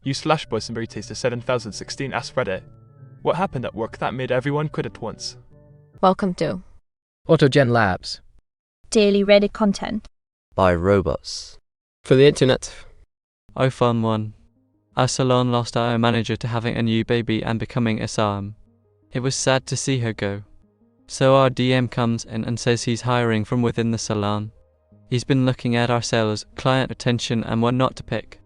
You /boys and berries the 7016 Askreddit. What happened at work that made everyone quit at once? Welcome to AutoGenLabs. Daily Reddit content. By robots. For the internet. Oh, fun one. Our salon lost our manager to having a new baby and becoming a Sumpm. It was sad to see her go. So our DM comes in and says he's hiring from within the salon. He's been looking at our sales, client retention and what not to pick.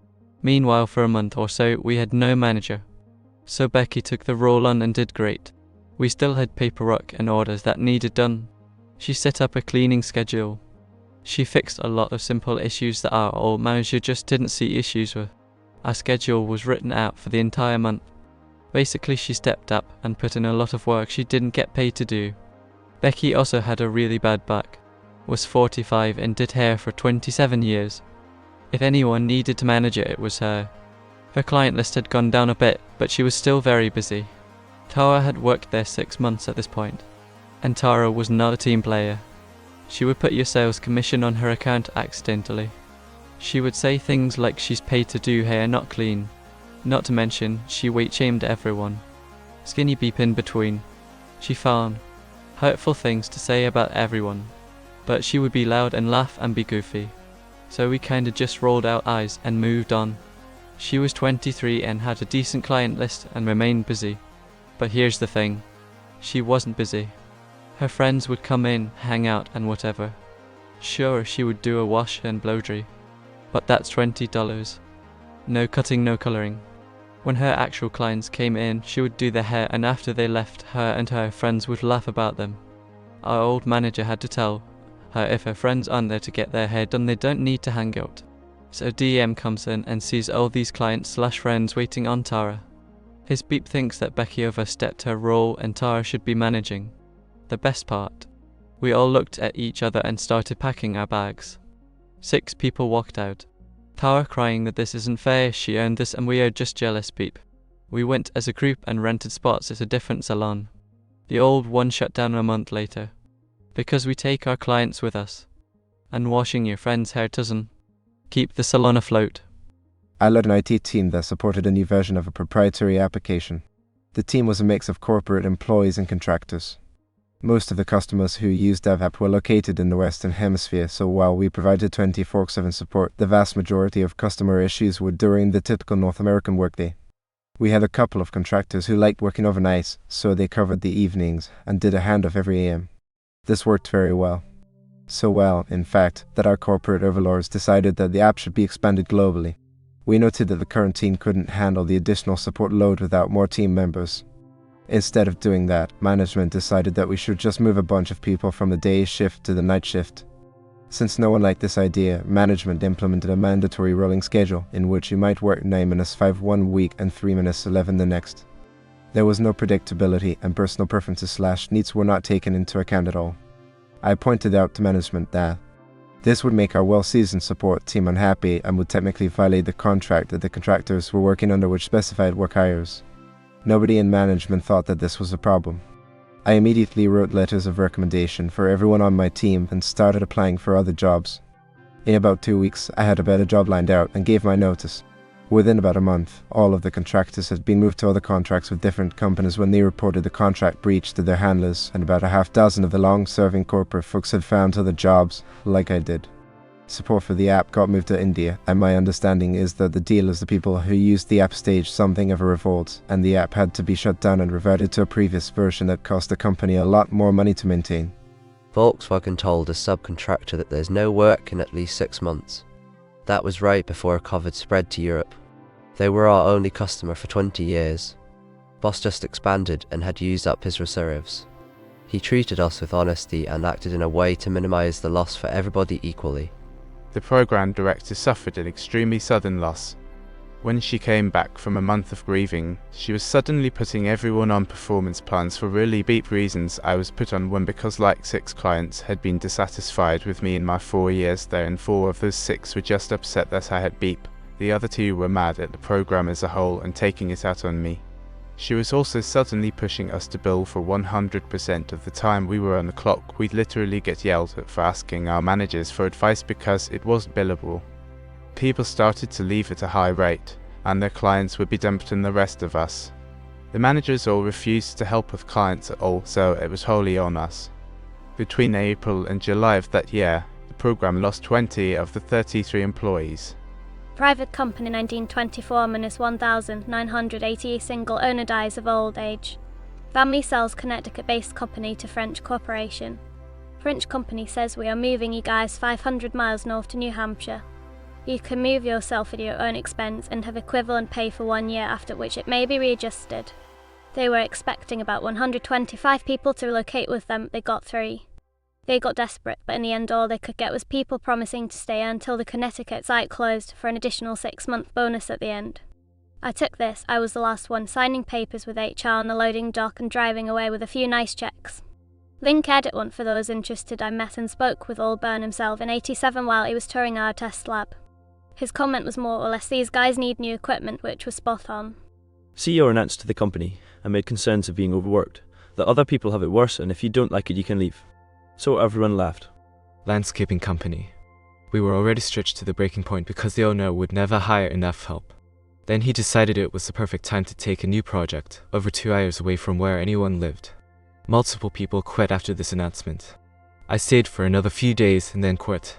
Meanwhile, for a month or so, we had no manager. So Becky took the role on and did great. We still had paperwork and orders that needed done. She set up a cleaning schedule. She fixed a lot of simple issues that our old manager just didn't see issues with. Our schedule was written out for the entire month. Basically, she stepped up and put in a lot of work she didn't get paid to do. Becky also had a really bad back, was 45 and did hair for 27 years. If anyone needed to manage it, it was her. Her client list had gone down a bit, but she was still very busy. Tara had worked there 6 months at this point, and Tara was not a team player. She would put your sales commission on her account accidentally. She would say things like she's paid to do hair, not clean. Not to mention, she weight shamed everyone. Skinny beep in between. She found hurtful things to say about everyone, but she would be loud and laugh and be goofy. So we kinda just rolled our eyes and moved on. She was 23 and had a decent client list and remained busy. But here's the thing, she wasn't busy. Her friends would come in, hang out and whatever. Sure, she would do a wash and blow dry, but that's $20. No cutting, no colouring. When her actual clients came in, she would do their hair, and after they left, her and her friends would laugh about them. Our old manager had to tell her if her friends aren't there to get their hair done, they don't need to hang out. So DM comes in and sees all these clients/friends waiting on Tara. His beep thinks that Becky overstepped her role and Tara should be managing. The best part, we all looked at each other and started packing our bags. 6 people walked out. Tara crying that this isn't fair, she earned this and we are just jealous beep. We went as a group and rented spots at a different salon. The old one shut down a month later. Because we take our clients with us. And washing your friend's hair doesn't keep the salon afloat. I led an IT team that supported a new version of a proprietary application. The team was a mix of corporate employees and contractors. Most of the customers who used DevApp were located in the Western Hemisphere, so while we provided 24/7 support, the vast majority of customer issues were during the typical North American workday. We had a couple of contractors who liked working overnight, so they covered the evenings and did a handoff every AM. This worked very well. So well, in fact, that our corporate overlords decided that the app should be expanded globally. We noted that the current team couldn't handle the additional support load without more team members. Instead of doing that, management decided that we should just move a bunch of people from the day shift to the night shift. Since no one liked this idea, management implemented a mandatory rolling schedule in which you might work 9-5 one week and 3-11 the next. There was no predictability and personal preferences/needs were not taken into account at all. I pointed out to management that this would make our well-seasoned support team unhappy and would technically violate the contract that the contractors were working under, which specified work hours. Nobody in management thought that this was a problem. I immediately wrote letters of recommendation for everyone on my team and started applying for other jobs. In about 2 weeks, I had a better job lined out and gave my notice. Within about a month, all of the contractors had been moved to other contracts with different companies when they reported the contract breach to their handlers, and about a half dozen of the long-serving corporate folks had found other jobs, like I did. Support for the app got moved to India, and my understanding is that the dealers, the people who used the app, staged something of a revolt, and the app had to be shut down and reverted to a previous version that cost the company a lot more money to maintain. Volkswagen told a subcontractor that there's no work in at least 6 months. That was right before COVID spread to Europe. They were our only customer for 20 years. Boss just expanded and had used up his reserves. He treated us with honesty and acted in a way to minimize the loss for everybody equally. The program director suffered an extremely sudden loss. When she came back from a month of grieving, she was suddenly putting everyone on performance plans for really beep reasons. I was put on one because like 6 clients had been dissatisfied with me in my 4 years there, and 4 of those 6 were just upset that I had beep. The other 2 were mad at the program as a whole and taking it out on me. She was also suddenly pushing us to bill for 100% of the time we were on the clock. We'd literally get yelled at for asking our managers for advice because it wasn't billable. People started to leave at a high rate. and their clients would be dumping the rest of us. The managers all refused to help with clients at all, so it was wholly on us. Between April and July of that year, the program lost 20 of the 33 employees. Private company 1924 minus 1,980 single owner dies of old age. Family sells Connecticut-based company to French corporation. French company says we are moving you guys 500 miles north to New Hampshire. You can move yourself at your own expense and have equivalent pay for 1 year, after which it may be readjusted. They were expecting about 125 people to relocate with them, they got 3. They got desperate, but in the end all they could get was people promising to stay until the Connecticut site closed for an additional 6-month bonus at the end. I took this, I was the last one, signing papers with HR on the loading dock and driving away with a few nice checks. Link Edit one for those interested. I met and spoke with Allburn himself in '87 while he was touring our test lab. His comment was more or less, these guys need new equipment, which was spot on. CEO announced to the company and made concerns of being overworked, that other people have it worse and if you don't like it you can leave. So everyone left. Landscaping company. We were already stretched to the breaking point because the owner would never hire enough help. Then he decided it was the perfect time to take a new project, over 2 hours away from where anyone lived. Multiple people quit after this announcement. I stayed for another few days and then quit.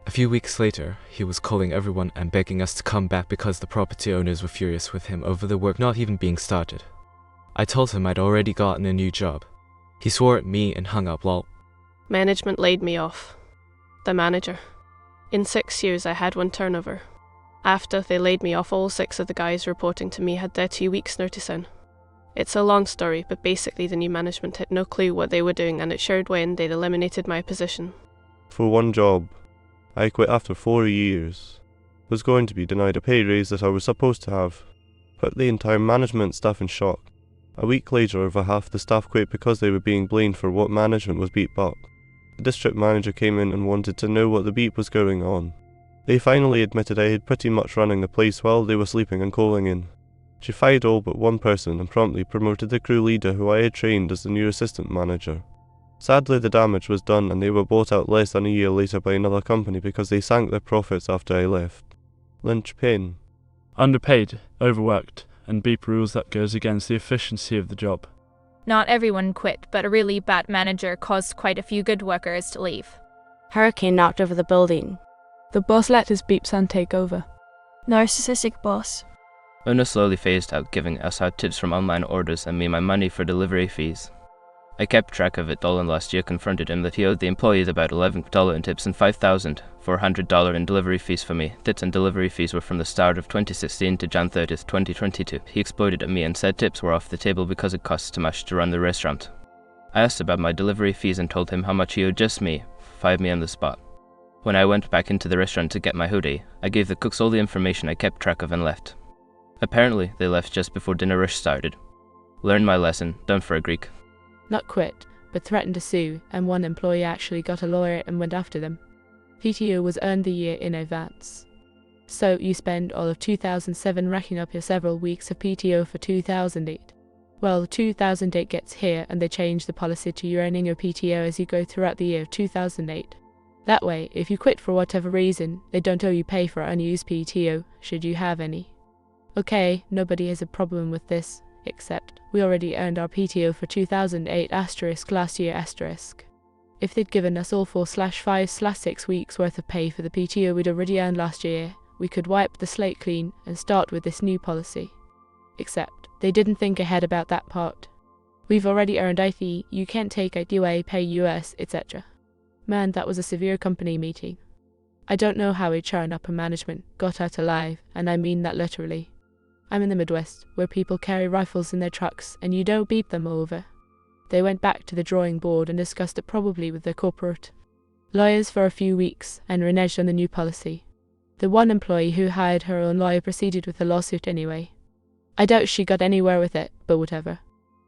A few weeks later, he was calling everyone and begging us to come back because the property owners were furious with him over the work not even being started. I told him I'd already gotten a new job. He swore at me and hung up lol. Management laid me off. The manager. In 6 years I had 1 turnover. After they laid me off, all 6 of the guys reporting to me had their 2 weeks notice in. It's a long story, but basically the new management had no clue what they were doing and it showed when they'd eliminated my position. For one job, I quit after 4 years. Was going to be denied a pay raise that I was supposed to have. Put the entire management staff in shock. A week later, over half the staff quit because they were being blamed for what management was beat up. The district manager came in and wanted to know what the beep was going on. They finally admitted I had pretty much running the place while they were sleeping and calling in. She fired all but 1 person and promptly promoted the crew leader who I had trained as the new assistant manager. Sadly the damage was done and they were bought out less than a year later by another company because they sank their profits after I left. Linchpin. Underpaid, overworked, and beep rules that goes against the efficiency of the job. Not everyone quit, but a really bad manager caused quite a few good workers to leave. Hurricane knocked over the building. The boss let his beep son take over. Narcissistic boss. Owner slowly phased out, giving us out tips from online orders and me my money for delivery fees. I kept track of it all and last year confronted him that he owed the employees about $11 in tips and $5,400 in delivery fees for me. Tips and delivery fees were from the start of 2016 to Jan 30th, 2022. He exploded at me and said tips were off the table because it costs too much to run the restaurant. I asked about my delivery fees and told him how much he owed just me, 5 me on the spot. When I went back into the restaurant to get my hoodie, I gave the cooks all the information I kept track of and left. Apparently, they left just before dinner rush started. Learned my lesson, done for a Greek. Not quit, but threatened to sue, and 1 employee actually got a lawyer and went after them. PTO was earned the year in advance. So you spend all of 2007 racking up your several weeks of PTO for 2008. Well, 2008 gets here and they change the policy to you earning your PTO as you go throughout the year of 2008. That way, if you quit for whatever reason, they don't owe you pay for unused PTO, should you have any. Okay, nobody has a problem with this, except we already earned our PTO for 2008 * last year *. If they'd given us all 4/5/6 weeks worth of pay for the PTO we'd already earned last year, we could wipe the slate clean and start with this new policy. Except they didn't think ahead about that part. We've already earned IT, you can't take it away, pay US, etc. Man, that was a severe company meeting. I don't know how HR and upper management got out alive, and I mean that literally. I'm in the Midwest, where people carry rifles in their trucks and you don't beep them over. They went back to the drawing board and discussed it probably with their corporate lawyers for a few weeks and reneged on the new policy. The 1 employee who hired her own lawyer proceeded with the lawsuit anyway. I doubt she got anywhere with it, but whatever.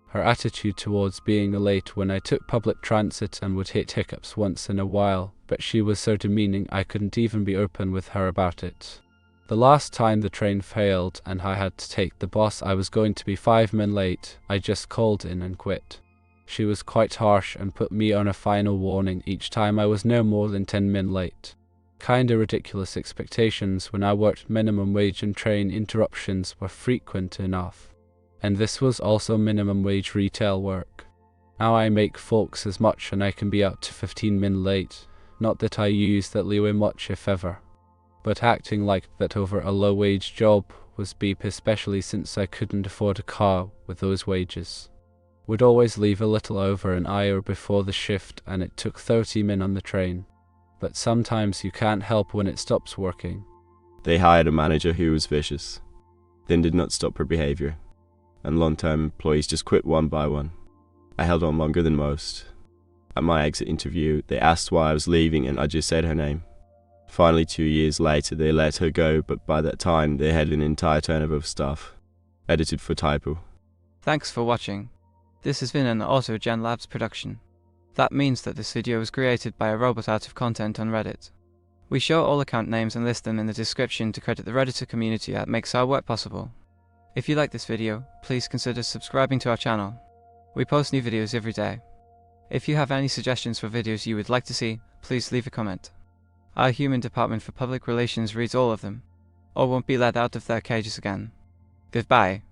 Her attitude towards being late when I took public transit and would hit hiccups once in a while, but she was so demeaning I couldn't even be open with her about it. The last time the train failed and I had to take the bus I was going to be 5 min late, I just called in and quit. She was quite harsh and put me on a final warning each time I was no more than 10 min late. Kinda ridiculous expectations when I worked minimum wage and train interruptions were frequent enough. And this was also minimum wage retail work. Now I make folks as much and I can be out to 15 min late. Not that I use that leeway much if ever. But acting like that over a low wage job was beep, especially since I couldn't afford a car with those wages. Would always leave a little over an hour before the shift and it took 30 min on the train. But sometimes you can't help when it stops working. They hired a manager who was vicious, then did not stop her behaviour, and long-term employees just quit one by one. I held on longer than most. At my exit interview, they asked why I was leaving and I just said her name. Finally, 2 years later, they let her go, but by that time, they had an entire turnover of staff, edited for typo. Thanks for watching. This has been an AutoGenLabs production. That means that this video was created by a robot out of content on Reddit. We show all account names and list them in the description to credit the Redditor community that makes our work possible. If you like this video, please consider subscribing to our channel. We post new videos every day. If you have any suggestions for videos you would like to see, please leave a comment. Our human department for public relations reads all of them, or won't be let out of their cages again. Goodbye.